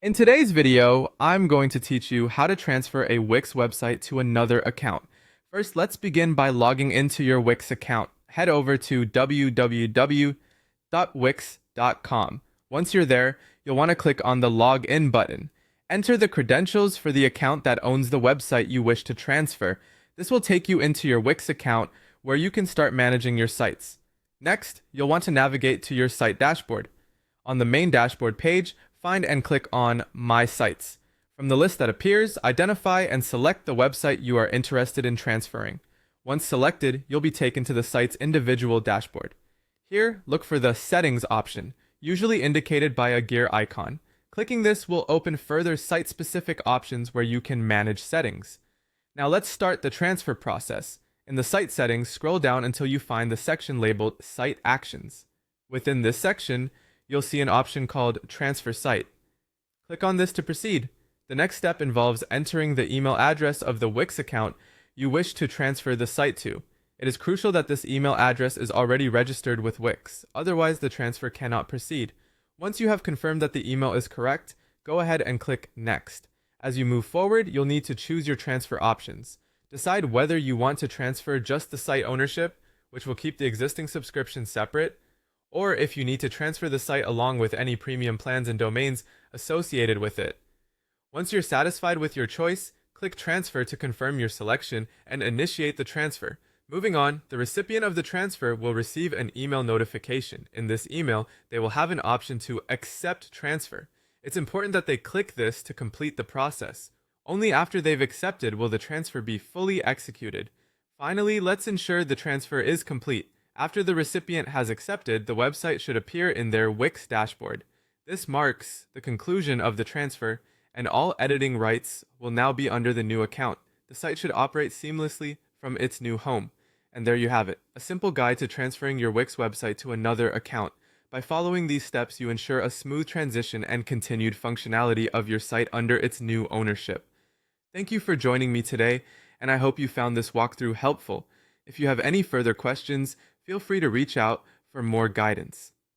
In today's video, I'm going to teach you how to transfer a Wix website to another account. First, let's begin by logging into your Wix account. Head over to www.wix.com. Once you're there, you'll want to click on the Login button. Enter the credentials for the account that owns the website you wish to transfer. This will take you into your Wix account where you can start managing your sites. Next, you'll want to navigate to your site dashboard. On the main dashboard page, find and click on My Sites. From the list that appears, identify and select the website you are interested in transferring. Once selected, you'll be taken to the site's individual dashboard. Here, look for the Settings option, usually indicated by a gear icon. Clicking this will open further site-specific options where you can manage settings. Now let's start the transfer process. In the site settings, scroll down until you find the section labeled Site Actions. Within this section, you'll see an option called Transfer Site. Click on this to proceed. The next step involves entering the email address of the Wix account you wish to transfer the site to. It is crucial that this email address is already registered with Wix, otherwise the transfer cannot proceed. Once you have confirmed that the email is correct, go ahead and click Next. As you move forward, you'll need to choose your transfer options. Decide whether you want to transfer just the site ownership, which will keep the existing subscription separate, or if you need to transfer the site along with any premium plans and domains associated with it. Once you're satisfied with your choice, click Transfer to confirm your selection and initiate the transfer. Moving on, the recipient of the transfer will receive an email notification. In this email, they will have an option to accept transfer. It's important that they click this to complete the process. Only after they've accepted will the transfer be fully executed. Finally, let's ensure the transfer is complete. After the recipient has accepted, the website should appear in their Wix dashboard. This marks the conclusion of the transfer, and all editing rights will now be under the new account. The site should operate seamlessly from its new home. And there you have it, a simple guide to transferring your Wix website to another account. By following these steps, you ensure a smooth transition and continued functionality of your site under its new ownership. Thank you for joining me today, and I hope you found this walkthrough helpful. If you have any further questions, feel free to reach out for more guidance.